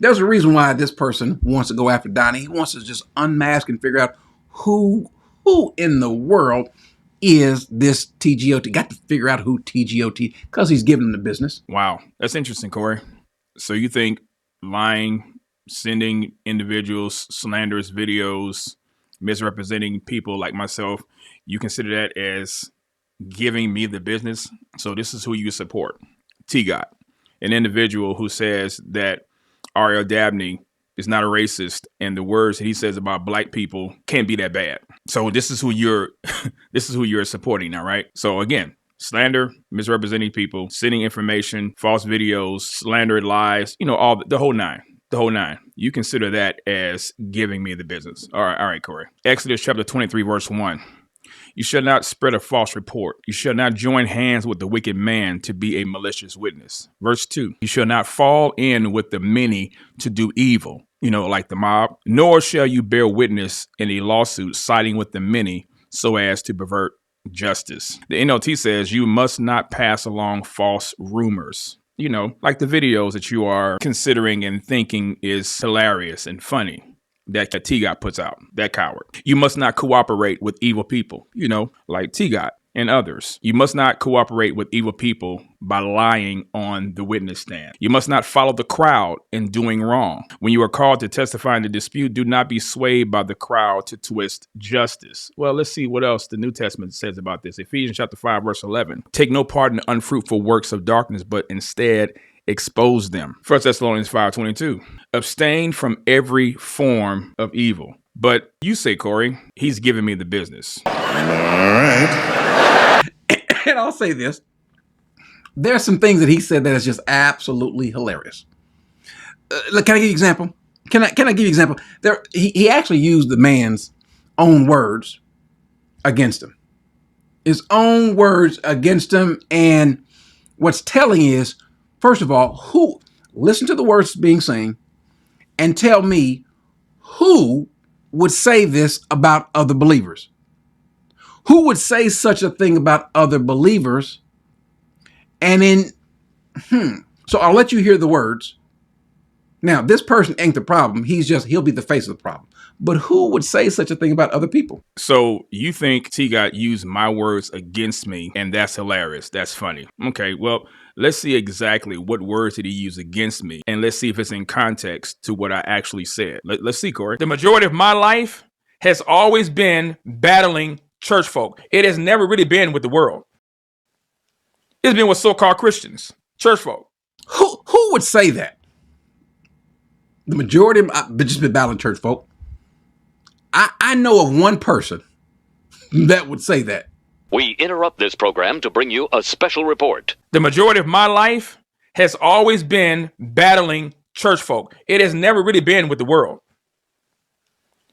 There's a reason why this person wants to go after Donnie. He wants to just unmask and figure out who in the world is this TGOT. Got to figure out who TGOT, because he's giving them the business. Wow. That's interesting, Corey. So you think lying, sending individuals slanderous videos, misrepresenting people like myself, you consider that as giving me the business? So this is who you support. TGOT, an individual who says that Ariel Dabney is not a racist, and the words that he says about black people can't be that bad. So this is who you're supporting now, right? So again, slander, misrepresenting people, sending information, false videos, slander, lies, all the whole nine. The whole nine. You consider that as giving me the business. All right, Corey. Exodus chapter 23, verse 1. You shall not spread a false report. You shall not join hands with the wicked man to be a malicious witness. Verse 2. You shall not fall in with the many to do evil, like the mob, nor shall you bear witness in a lawsuit siding with the many so as to pervert justice. The NLT says you must not pass along false rumors. Like the videos that you are considering and thinking is hilarious and funny that TGOT puts out, that coward. You must not cooperate with evil people, like TGOT and others. You must not cooperate with evil people by lying on the witness stand. You must not follow the crowd in doing wrong. When you are called to testify in the dispute, do not be swayed by the crowd to twist justice. Well, let's see what else the New Testament says about this. Ephesians chapter 5, verse 11. Take no part in the unfruitful works of darkness, but instead expose them. 1 Thessalonians 5:22. Abstain from every form of evil. But you say, Corey, he's giving me the business. All right. And I'll say this. There's some things that he said that is just absolutely hilarious. Can I give you an example? Can I give you an example? He actually used the man's own words against him. His own words against him. And what's telling is, first of all, listen to the words being sung and tell me who would say this about other believers. Who would say such a thing about other believers? And so I'll let you hear the words. Now, this person ain't the problem. He'll be the face of the problem. But who would say such a thing about other people? So you think TGOT used my words against me, and that's hilarious. That's funny. Okay, well, let's see exactly what words did he use against me, and let's see if it's in context to what I actually said. Let's see, Corey. The majority of my life has always been battling church folk. It has never really been with the world. It's been with so-called Christians, church folk. Who would say that? The majority of I've just been battling church folk. I know of one person that would say that. We interrupt this program to bring you a special report. The majority of my life has always been battling church folk. It has never really been with the world.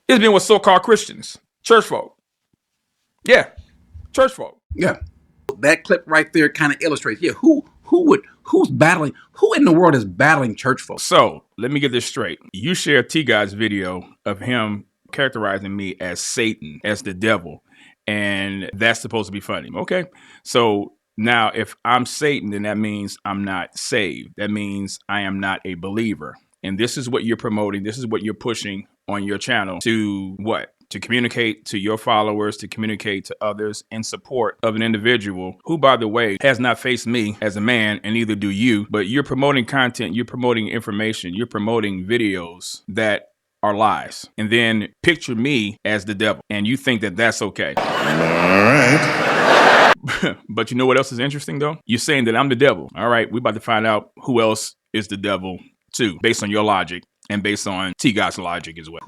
It's been with so-called Christians, church folk. Yeah, church folk. Yeah. That clip right there kind of illustrates, who's battling, who in the world is battling church folk? So let me get this straight. You shared T-God's video of him characterizing me as Satan, as the devil, and that's supposed to be funny. Okay. So now if I'm Satan, then that means I'm not saved. That means I am not a believer. And this is what you're promoting. This is what you're pushing on your channel to what? To communicate to your followers, to communicate to others in support of an individual who, by the way, has not faced me as a man, and neither do you. But you're promoting content, you're promoting information, you're promoting videos that are lies. And then picture me as the devil, and you think that that's okay. All right. But you know what else is interesting, though? You're saying that I'm the devil. All right, we're about to find out who else is the devil, too, based on your logic and based on T-God's logic as well.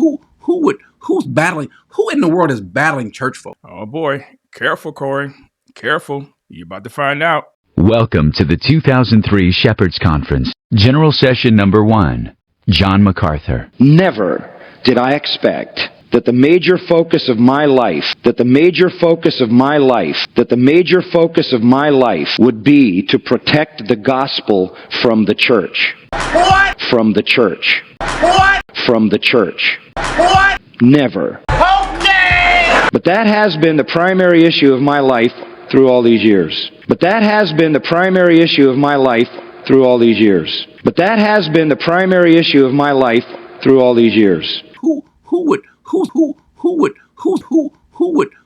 Who's battling? Who in the world is battling church folk? Oh, boy. Careful, Corey. Careful. You're about to find out. Welcome to the 2003 Shepherds Conference, General Session Number 1. John Macarthur. Never did I expect that the major focus of my life would be to protect the gospel from the church. What? From the church. What? From the church. What? Never. Okay! But that has been the primary issue of my life through all these years. through all these years. But that has been the primary issue of my life through all these years.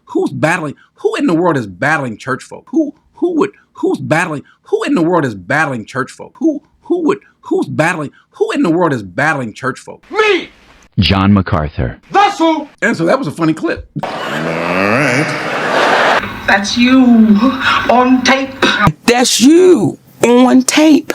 Who's battling? Who in the world is battling church folk? Who's battling? Who in the world is battling church folk? Who's battling? Who in the world is battling church folk? Me! John Macarthur. That's who! And so that was a funny clip. All right. That's you on tape. That's you on tape.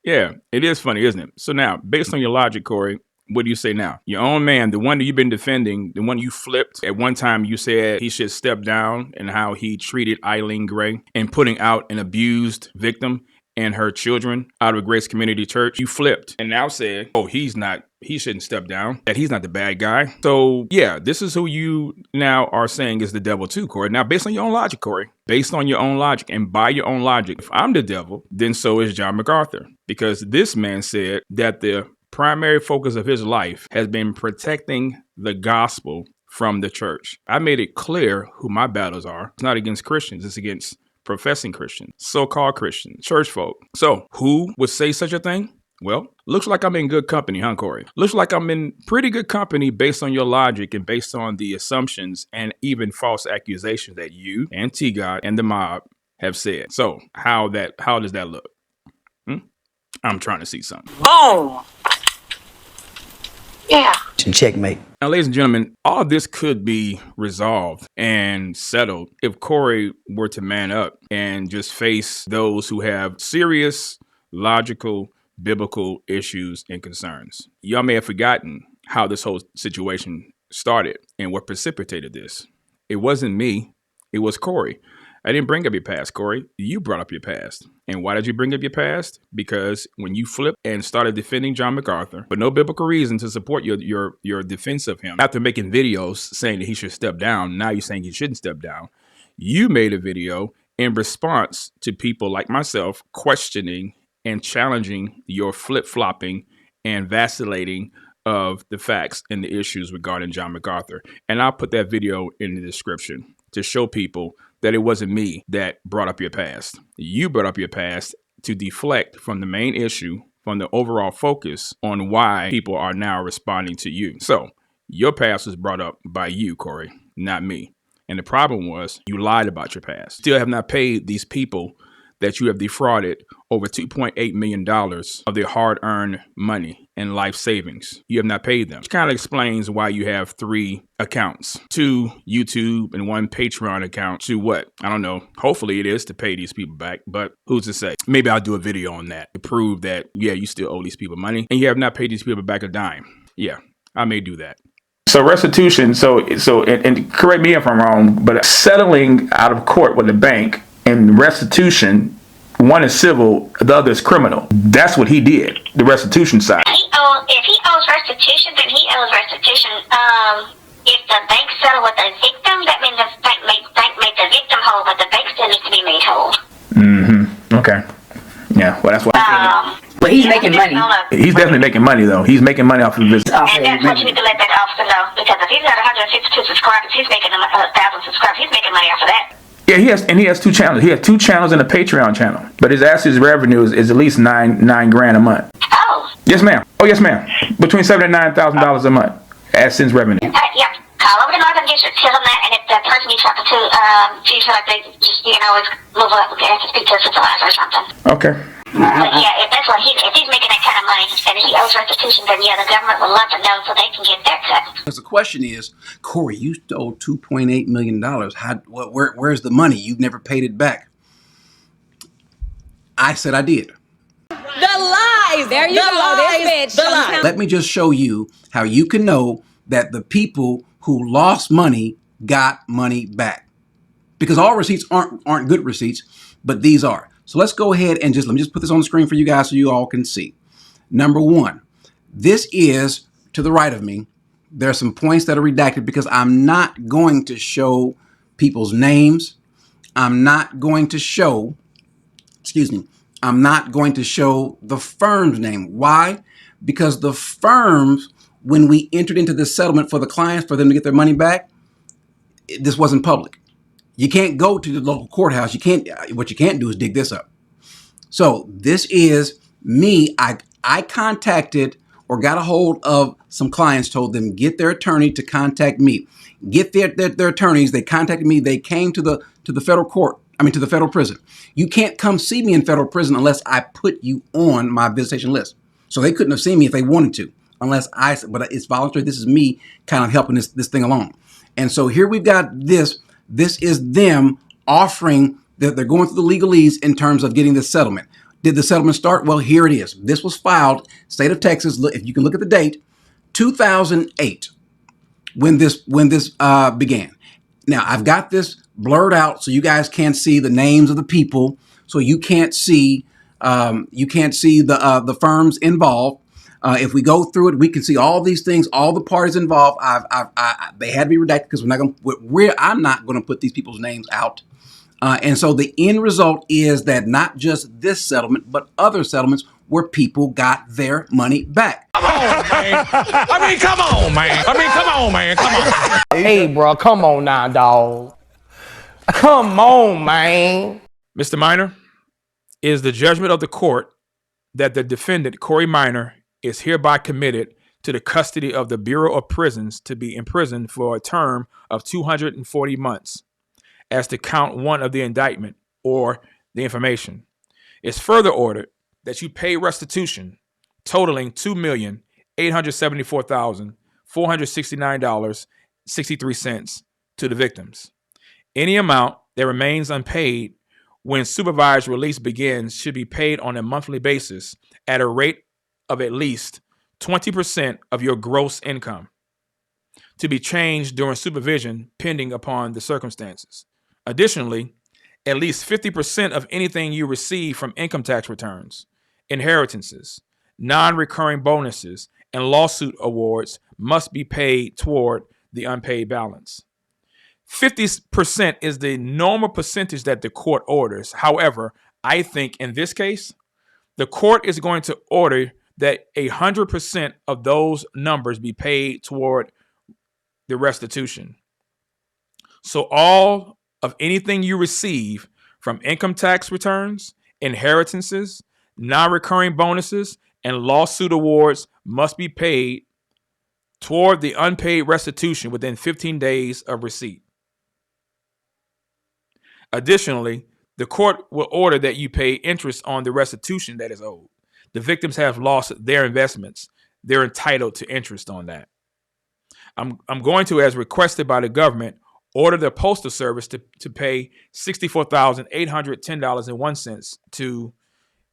Yeah, it is funny, isn't it? So now, based on your logic, Corey, what do you say now? Your own man, the one that you've been defending, the one you flipped, at one time you said he should step down and how he treated Eileen Gray and putting out an abused victim and her children out of Grace Community Church. You flipped and now said, oh, he shouldn't step down, that he's not the bad guy. So yeah, this is who you now are saying is the devil too, Corey. Now, based on your own logic, Corey, based on your own logic and by your own logic, if I'm the devil, then so is John Macarthur, because this man said that the primary focus of his life has been protecting the gospel from the church. I made it clear who my battles are. It's not against Christians, it's against professing Christians, so-called Christians, church folk. So who would say such a thing? Well, looks like I'm in good company, huh, Corey? Looks like I'm in pretty good company based on your logic and based on the assumptions and even false accusations that you and TGOT and the mob have said. So how does that look? I'm trying to see something. Boom. Yeah. Checkmate. Now, ladies and gentlemen, all this could be resolved and settled if Corey were to man up and just face those who have serious, logical, biblical issues and concerns. Y'all may have forgotten how this whole situation started and what precipitated this. It wasn't me. It was Corey. I didn't bring up your past, Corey. You brought up your past. And why did you bring up your past? Because when you flipped and started defending John Macarthur, for no biblical reason to support your defense of him, after making videos saying that he should step down, now you're saying he shouldn't step down. You made a video in response to people like myself questioning and challenging your flip-flopping and vacillating of the facts and the issues regarding John Macarthur. And I'll put that video in the description to show people that it wasn't me that brought up your past. You brought up your past to deflect from the main issue, from the overall focus on why people are now responding to you. So your past was brought up by you, Corey, not me. And the problem was you lied about your past. Still have not paid these people that you have defrauded over $2.8 million of their hard-earned money and life savings. You have not paid them. Which kind of explains why you have 3 accounts, 2 YouTube and 1 Patreon account to what? I don't know. Hopefully it is to pay these people back, but who's to say? Maybe I'll do a video on that to prove that, yeah, you still owe these people money and you have not paid these people back a dime. Yeah, I may do that. So restitution, and correct me if I'm wrong, but settling out of court with the bank and restitution, one is civil, the other is criminal. That's what he did, the restitution side. If he owes restitution, then he owes restitution. If the bank settled with the victim, that means the bank made the victim whole, but the bank still needs to be made whole. Mm-hmm. Okay. Yeah, well, that's why. But he's making money. He's definitely making money, though. He's making money off of this. And that's what you need to let that officer know, because if he's got 152 subscribers, he's making 1,000 subscribers. He's making money off of that. Yeah, he has 2 channels. He has 2 channels and a Patreon channel. But his revenue is at least $9,000 a month. Oh. Yes, ma'am. Oh, yes, ma'am. Between $7,000 and $9,000 a month. AdSense revenue. Yeah. Call over to Northern District, tell them that, and if the person you talking to, do you feel like they just, always move up and have to speak to a supervisor or something? Okay. But yeah, if that's what if he's making that kind of money and he owes restitution, then yeah, the government would love to know so they can get their cut. Because the question is, Corey, you stole $2.8 million. Where's the money? You've never paid it back. I said I did. The lies. There you go. This bitch. Let me just show you how you can know that the people who lost money got money back. Because all receipts aren't good receipts, but these are. So let's go ahead and let me just put this on the screen for you guys so you all can see. Number 1, this is to the right of me. There are some points that are redacted because I'm not going to show people's names. I'm not going to show the firm's name. Why? Because the firms, when we entered into this settlement for the clients, for them to get their money back, this wasn't public. You can't go to the local courthouse. What you can't do is dig this up. So this is me. I contacted or got a hold of some clients, told them get their attorney to contact me. Get their attorneys. They contacted me. They came to the federal court. To the federal prison. You can't come see me in federal prison unless I put you on my visitation list. So they couldn't have seen me if they wanted to, but it's voluntary. This is me kind of helping this thing along. And so here we've got this. This is them offering that they're going through the legalese in terms of getting this settlement. Did the settlement start? Well, here it is. This was filed, state of Texas. If you can look at the date, 2008, when this began. Now I've got this blurred out so you guys can't see the names of the people, so you can't see the firms involved. If we go through it, we can see all these things, all the parties involved. They had to be redacted because I'm not going to put these people's names out. And so the end result is that not just this settlement, but other settlements where people got their money back. Come on, man. Come on, man. Come on. Hey, bro, come on now, dog. Come on, man. Mr. Minor, is the judgment of the court that the defendant, Corey Minor, is hereby committed to the custody of the Bureau of Prisons to be imprisoned for a term of 240 months, as to count 1 of the indictment or the information. It's further ordered that you pay restitution totaling $2,874,469.63 to the victims. Any amount that remains unpaid when supervised release begins should be paid on a monthly basis at a rate of at least 20% of your gross income, to be changed during supervision pending upon the circumstances. Additionally, at least 50% of anything you receive from income tax returns, inheritances, non-recurring bonuses, and lawsuit awards must be paid toward the unpaid balance. 50% is the normal percentage that the court orders. However, I think in this case, the court is going to order that 100% of those numbers be paid toward the restitution. So all of anything you receive from income tax returns, inheritances, non-recurring bonuses, and lawsuit awards must be paid toward the unpaid restitution within 15 days of receipt. Additionally, the court will order that you pay interest on the restitution that is owed. The victims have lost their investments. They're entitled to interest on that. I'm going to, as requested by the government, order the Postal Service to pay $64,810.01 to,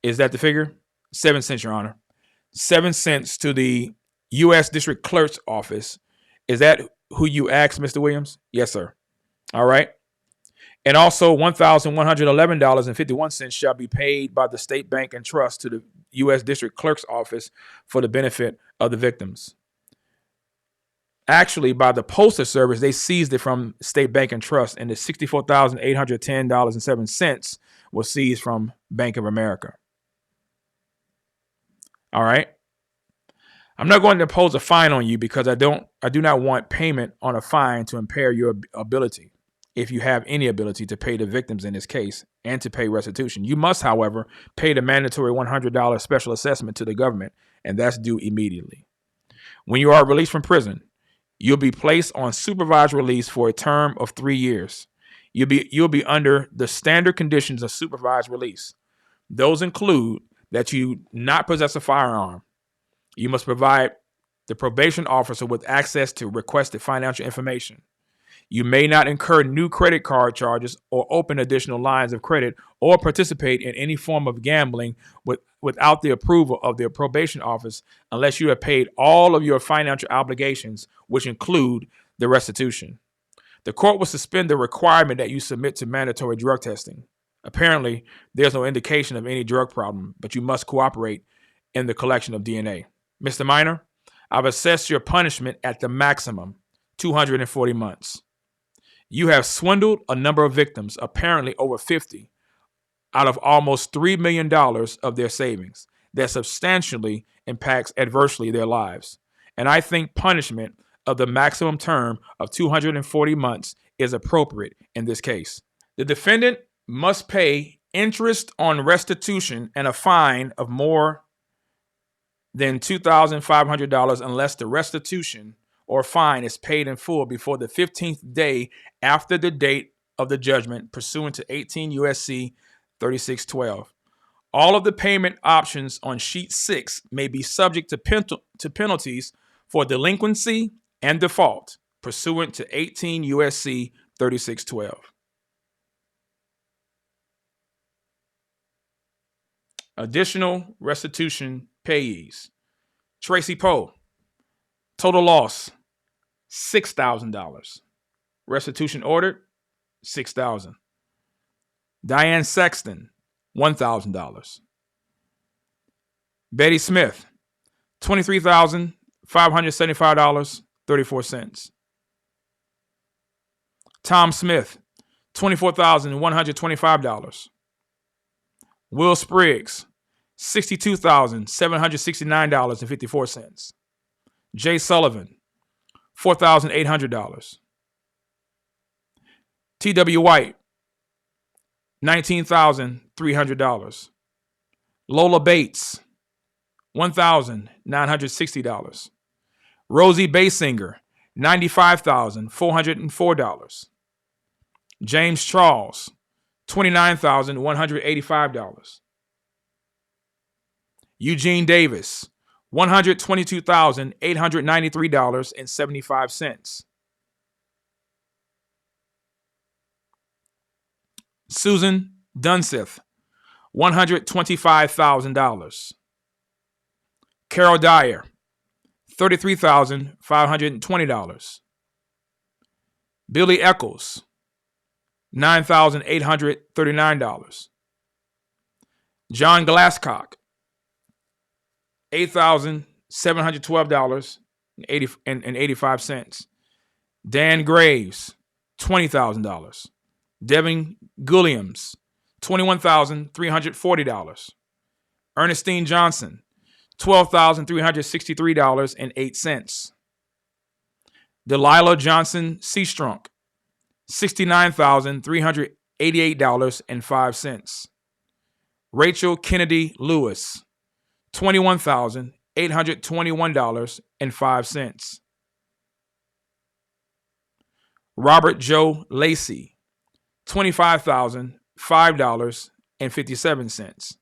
is that the figure? 7 cents, Your Honor. 7 cents to the U.S. District Clerk's Office. Is that who you asked, Mr. Williams? Yes, sir. All right. And also $1,111.51 shall be paid by the State Bank and Trust to the U.S. District Clerk's Office for the benefit of the victims. Actually, by the Postal Service, they seized it from State Bank and Trust, and the $64,810.07 was seized from Bank of America. All right. I'm not going to impose a fine on you because I do not want payment on a fine to impair your ability, if you have any ability, to pay the victims in this case and to pay restitution. You must, however, pay the mandatory $100 special assessment to the government, and that's due immediately. When you are released from prison, you'll be placed on supervised release for a term of 3 years. You'll be under the standard conditions of supervised release. Those include that you not possess a firearm. You must provide the probation officer with access to requested financial information. You may not incur new credit card charges or open additional lines of credit or participate in any form of gambling without the approval of the probation office unless you have paid all of your financial obligations, which include the restitution. The court will suspend the requirement that you submit to mandatory drug testing. Apparently, there's no indication of any drug problem, but you must cooperate in the collection of DNA. Mr. Minor, I've assessed your punishment at the maximum, 240 months. You have swindled a number of victims, apparently over 50, out of almost $3 million of their savings. That substantially impacts adversely their lives. And I think punishment of the maximum term of 240 months is appropriate in this case. The defendant must pay interest on restitution and a fine of more than $2,500 unless the restitution or fine is paid in full before the 15th day after the date of the judgment pursuant to 18 U.S.C. 3612. All of the payment options on Sheet 6 may be subject to penalties for delinquency and default pursuant to 18 U.S.C. 3612. Additional restitution payees. Tracy Poe, total loss, $6,000. Restitution ordered, $6,000. Diane Sexton, $1,000. Betty Smith, $23,575.34. Tom Smith, $24,125. Will Spriggs, $62,769.54. Jay Sullivan, $4,800. T.W. White, $19,300. Lola Bates, $1,960. Rosie Basinger, $95,404. James Charles, $29,185. Eugene Davis, $122,893.75. Susan Dunseth, $125,000. Carol Dyer, $33,520. Billy Eccles, $9,839. John Glasscock, $8,712.85. Dan Graves, $20,000. Devin Gulliams, $21,340. Ernestine Johnson, $12,363.08. Delilah Johnson Seastrunk, $69,388.05. Rachel Kennedy Lewis, $21,821.05. Robert Joe Lacey, $25,005.57.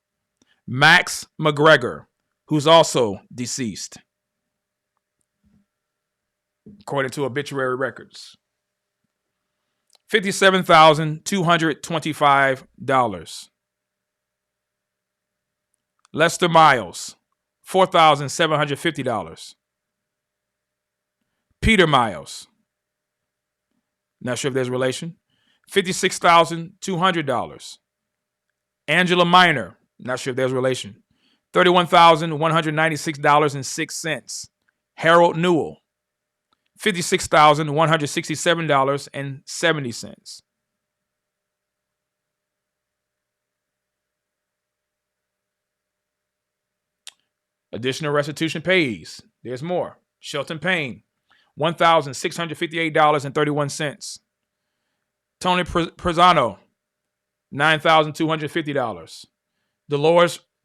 Max McGregor, who's also deceased, according to obituary records, $57,225. Lester Miles, $4,750. Peter Miles, not sure if there's relation, $56,200. Angela Minor, not sure if there's relation, $31,196.06. Harold Newell, $56,167.70. Additional restitution payees. There's more. Shelton Payne, $1,658.31. Tony Prezano, $9,250.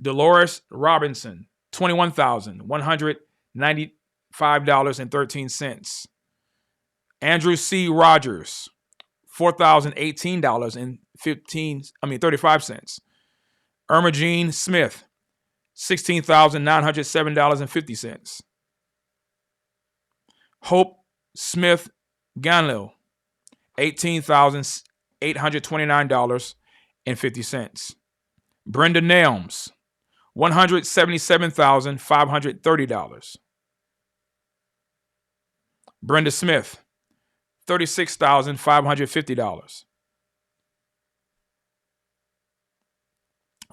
Dolores Robinson, $21,195.13. Andrew C. Rogers, $4,018.35. Irma Jean Smith, $16,907.50. Hope Smith Ganlil, $18,829.50. Brenda Nelms, $177,530. Brenda Smith, $36,550.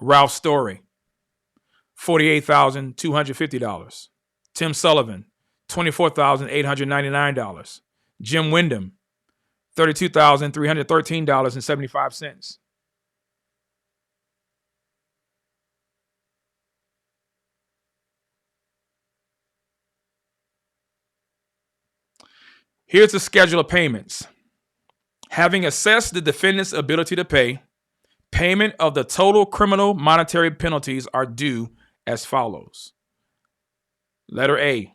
Ralph Story, $48,250. Tim Sullivan, $24,899. Jim Wyndham, $32,313.75. Here's the schedule of payments. Having assessed the defendant's ability to pay, payment of the total criminal monetary penalties are due as follows. Letter A,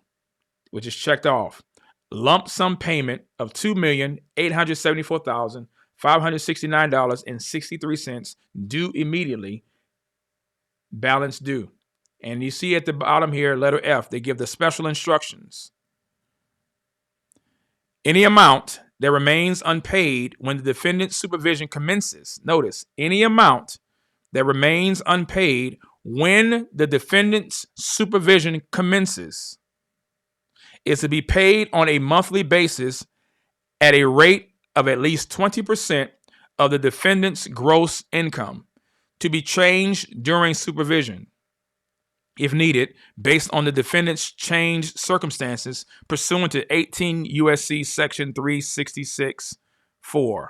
which is checked off. Lump sum payment of $2,874,569.63 due immediately. Balance due. And you see at the bottom here, letter F, they give the special instructions. Any amount that remains unpaid when the defendant's supervision commences. Notice, any amount that remains unpaid when the defendant's supervision commences is to be paid on a monthly basis at a rate of at least 20% of the defendant's gross income, to be changed during supervision, if needed, based on the defendant's changed circumstances pursuant to 18 U.S.C. Section 366(4).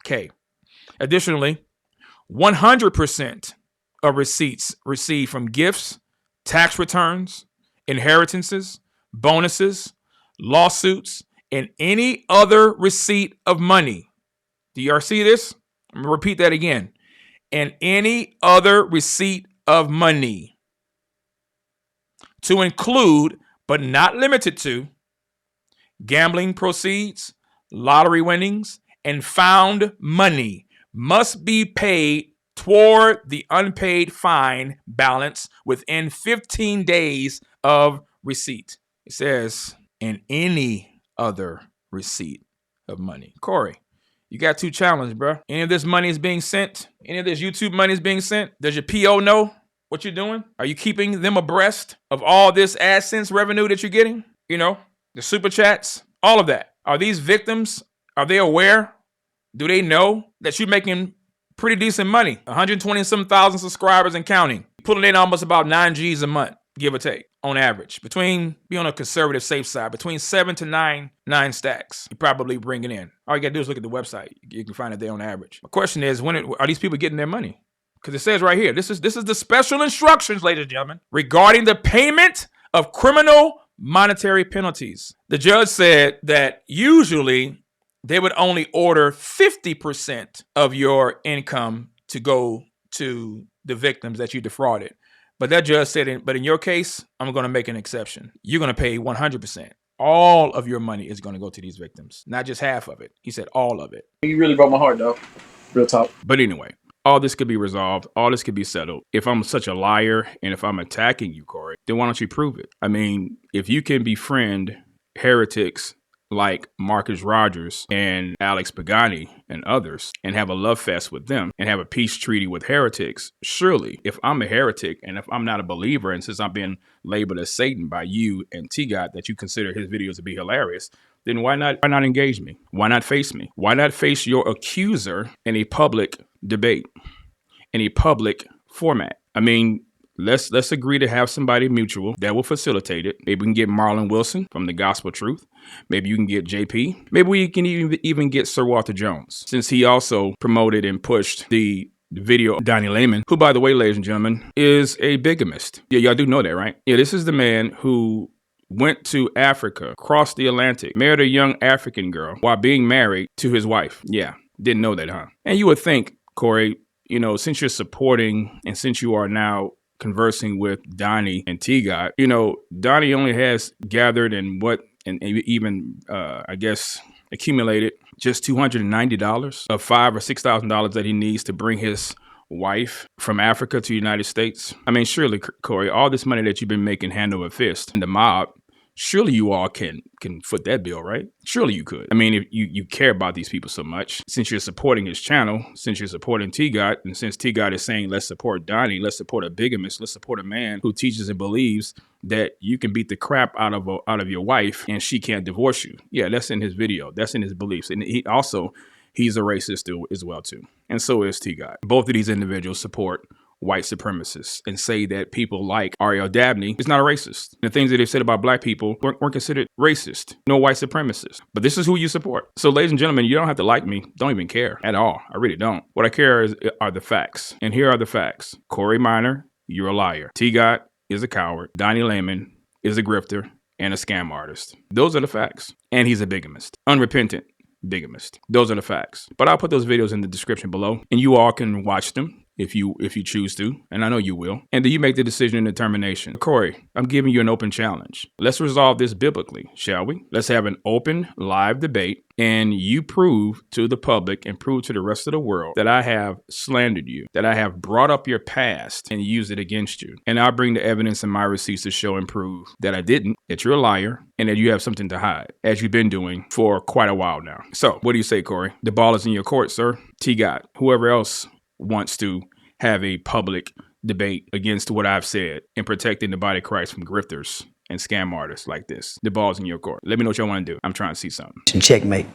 Okay. Additionally, 100% of receipts received from gifts, tax returns, inheritances, bonuses, lawsuits, and any other receipt of money. Do you see this? I'm going to repeat that again. And any other receipt of money, to include, but not limited to, gambling proceeds, lottery winnings, and found money, must be paid toward the unpaid fine balance within 15 days of receipt. It says, and any other receipt of money. Corey, you got two challenges, bro. Any of this money is being sent? Any of this YouTube money is being sent? Does your PO know what you're doing? Are you keeping them abreast of all this AdSense revenue that you're getting? You know, the super chats, all of that. Are these victims, are they aware? Do they know that you're making pretty decent money? 120-some thousand subscribers and counting. Pulling in almost about 9 G's a month, give or take, on average. Be on a conservative safe side, between 7 to 9 stacks you're probably bringing in. All you got to do is look at the website. You can find it there on average. My question is, are these people getting their money? Because it says right here, this is the special instructions, ladies and gentlemen, regarding the payment of criminal monetary penalties. The judge said that usually they would only order 50% of your income to go to the victims that you defrauded. But that judge said, but in your case, I'm going to make an exception. You're going to pay 100%. All of your money is going to go to these victims, not just half of it. He said all of it. You really broke my heart, though. Real talk. But anyway, all this could be resolved. All this could be settled. If I'm such a liar and if I'm attacking you, Corey, then why don't you prove it? I mean, if you can befriend heretics like Marcus Rogers and Alex Pagani and others and have a love fest with them and have a peace treaty with heretics, surely if I'm a heretic and if I'm not a believer, and since I'm being labeled as Satan by you and TGOT that you consider his videos to be hilarious, then why not engage me? Why not face me? Why not face your accuser in a public debate, in a public format? I mean, let's agree to have somebody mutual that will facilitate it. Maybe we can get Marlon Wilson from the Gospel Truth. Maybe you can get JP. Maybe we can even get Sir Walter Jones, since he also promoted and pushed the video of Donnie Lehman, who, by the way, ladies and gentlemen, is a bigamist. Yeah, y'all do know that, right? Yeah, this is the man who went to Africa, crossed the Atlantic, married a young African girl while being married to his wife. Yeah, didn't know that, huh? And you would think, Corey, you know, since you're supporting and since you are now conversing with Donnie and TGOT, you know, Donnie only has gathered and even I guess accumulated just $290 of $5,000 or $6,000 that he needs to bring his wife from Africa to the United States. I mean, surely, Corey, all this money that you've been making hand over fist in the mob, surely you all can foot that bill, right? Surely you could. I mean, if you care about these people so much, since you're supporting his channel, since you're supporting TGOT, and since TGOT is saying, let's support Donnie, let's support a bigamist, let's support a man who teaches and believes that you can beat the crap out of your wife and she can't divorce you. Yeah, that's in his video. That's in his beliefs. And he's a racist as well, too. And so is TGOT. Both of these individuals support white supremacists and say that people like Ariel Dabney is not a racist. The things that they've said about black people weren't considered racist, nor white supremacists. But this is who you support. So, ladies and gentlemen, you don't have to like me. Don't even care at all. I really don't. What I care are the facts. And here are the facts. Corey Minor, you're a liar. TGOT is a coward. Donnie Lehman is a grifter. and a scam artist. Those are the facts. And he's a bigamist, unrepentant bigamist. Those are the facts. But I'll put those videos in the description below, and you all can watch them if you choose to, and I know you will. And then you make the decision and determination. Corey, I'm giving you an open challenge. Let's resolve this biblically, shall we? Let's have an open, live debate, and you prove to the public and prove to the rest of the world that I have slandered you, that I have brought up your past and used it against you. And I'll bring the evidence and my receipts to show and prove that I didn't, that you're a liar, and that you have something to hide, as you've been doing for quite a while now. So, what do you say, Corey? The ball is in your court, sir. TGOT, whoever else wants to have a public debate against what I've said in protecting the body of Christ from grifters and scam artists like this. The ball's in your court. Let me know what y'all want to do. I'm trying to see something. Checkmate.